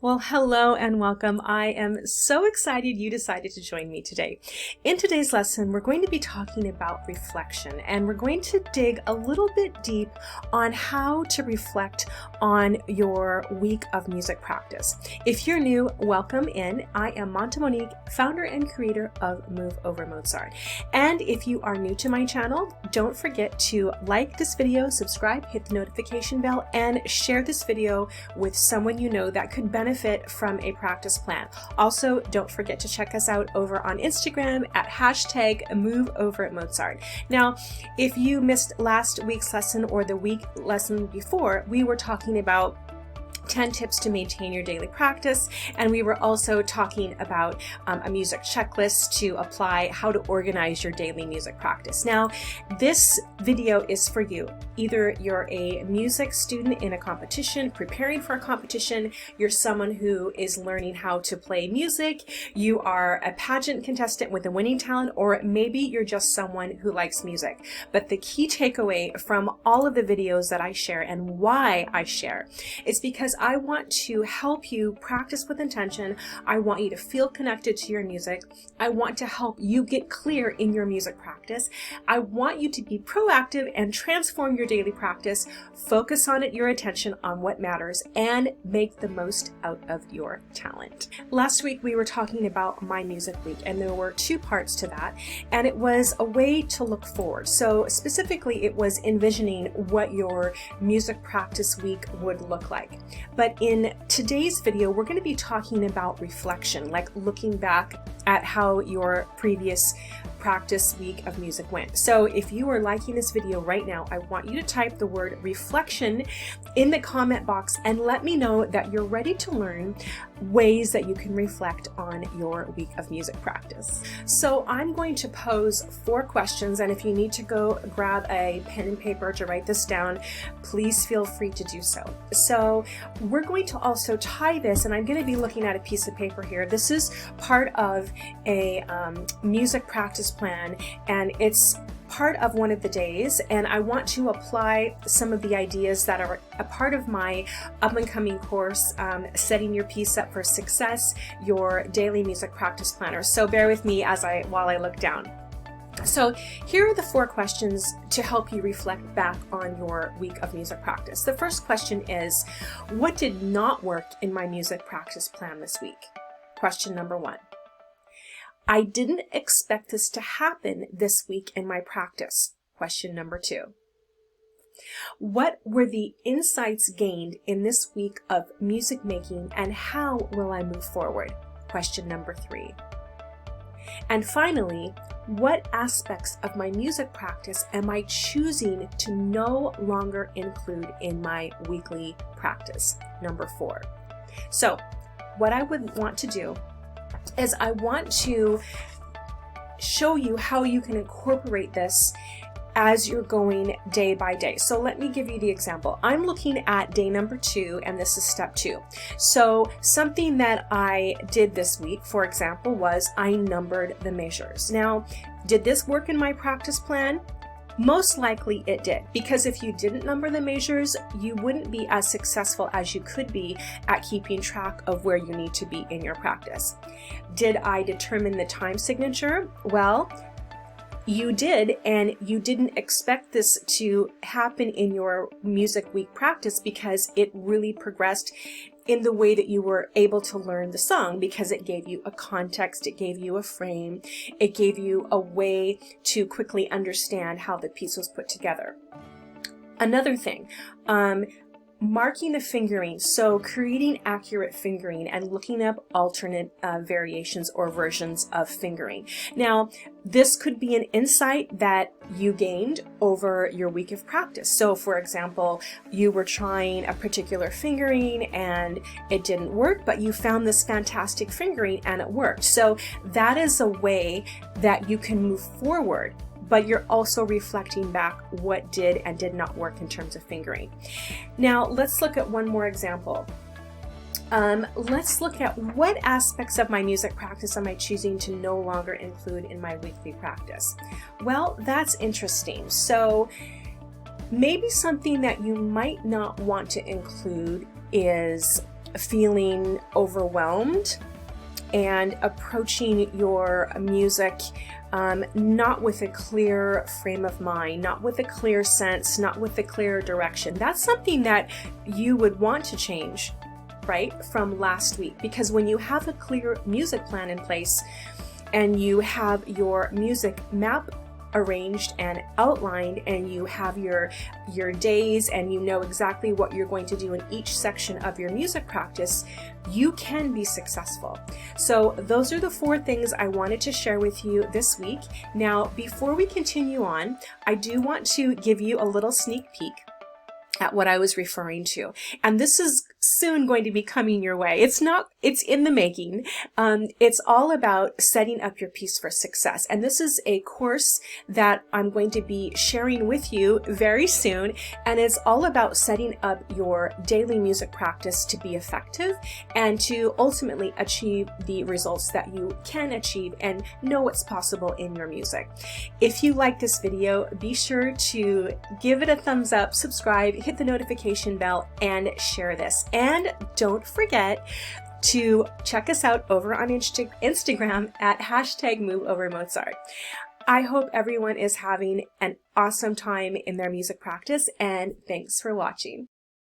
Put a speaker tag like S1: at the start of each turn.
S1: Well, hello and welcome. I am so excited you decided to join me today. In today's lesson, we're going to be talking about reflection, and we're going to dig a little bit deep on how to reflect on your week of music practice. If you're new, welcome in. I am Monta Monique, founder and creator of Move Over Mozart. And if you are new to my channel, don't forget to like this video, subscribe, hit the notification bell, and share this video with someone you know that could benefit from a practice plan. Also, don't forget to check us out over on Instagram at #MoveOverMozart. Now, if you missed last week's lesson or the week lesson before, we were talking about 10 tips to maintain your daily practice, and we were also talking about a music checklist to apply how to organize your daily music practice. Now, this video is for you. Either you're a music student in a competition, preparing for a competition, you're someone who is learning how to play music, you are a pageant contestant with a winning talent, or maybe you're just someone who likes music. But the key takeaway from all of the videos that I share and why I share is because I want to help you practice with intention. I want you to feel connected to your music. I want to help you get clear in your music practice. I want you to be proactive and transform your daily practice, focus on it, your attention on what matters, and make the most out of your talent. Last week we were talking about my music week, and there were two parts to that, and it was a way to look forward. So specifically it was envisioning what your music practice week would look like. But in today's video, we're going to be talking about reflection, like looking back at how your previous practice week of music went. So if you are liking this video right now, I want you to type the word reflection in the comment box and let me know that you're ready to learn ways that you can reflect on your week of music practice. So I'm going to pose 4 questions, and if you need to go grab a pen and paper to write this down, please feel free to do so. So we're going to also tie this, and I'm going to be looking at a piece of paper here. This is part of a music practice plan, and it's part of one of the days, and I want to apply some of the ideas that are a part of my up-and-coming course, Setting Your Piece Up for Success, your daily music practice planner. So bear with me while I look down. So here are the 4 questions to help you reflect back on your week of music practice. The first question is, what did not work in my music practice plan this week? Question number 1. I didn't expect this to happen this week in my practice. Question number 2. What were the insights gained in this week of music making, and how will I move forward? Question number 3. And finally, what aspects of my music practice am I choosing to no longer include in my weekly practice? Number 4. So what I would want to do is I want to show you how you can incorporate this as you're going day by day. So let me give you the example. I'm looking at day number 2, and this is step 2. So something that I did this week, for example, was I numbered the measures. Now, did this work in my practice plan? Most likely it did, because if you didn't number the measures, you wouldn't be as successful as you could be at keeping track of where you need to be in your practice. Did I determine the time signature? Well, you did, and you didn't expect this to happen in your music week practice because it really progressed in the way that you were able to learn the song, because it gave you a context, it gave you a frame, it gave you a way to quickly understand how the piece was put together. Another thing, marking the fingering, so creating accurate fingering and looking up alternate variations or versions of fingering. Now, this could be an insight that you gained over your week of practice. So for example, you were trying a particular fingering and it didn't work, but you found this fantastic fingering and it worked. So that is a way that you can move forward, but you're also reflecting back what did and did not work in terms of fingering. Now, let's look at one more example. Let's look at what aspects of my music practice am I choosing to no longer include in my weekly practice. Well, that's interesting. So maybe something that you might not want to include is feeling overwhelmed and approaching your music not with a clear frame of mind, not with a clear sense, not with a clear direction. That's something that you would want to change, right, from last week. Because when you have a clear music plan in place and you have your music map arranged and outlined, and you have your days, and you know exactly what you're going to do in each section of your music practice, you can be successful. So those are the 4 things I wanted to share with you this week. Now, before we continue on, I do want to give you a little sneak peek at what I was referring to. And this is soon going to be coming your way. It's in the making. It's all about setting up your piece for success. And this is a course that I'm going to be sharing with you very soon. And it's all about setting up your daily music practice to be effective and to ultimately achieve the results that you can achieve and know what's possible in your music. If you like this video, be sure to give it a thumbs up, subscribe, hit the notification bell, and share this. And don't forget to check us out over on Instagram at #MoveOverMozart. I hope everyone is having an awesome time in their music practice, and thanks for watching.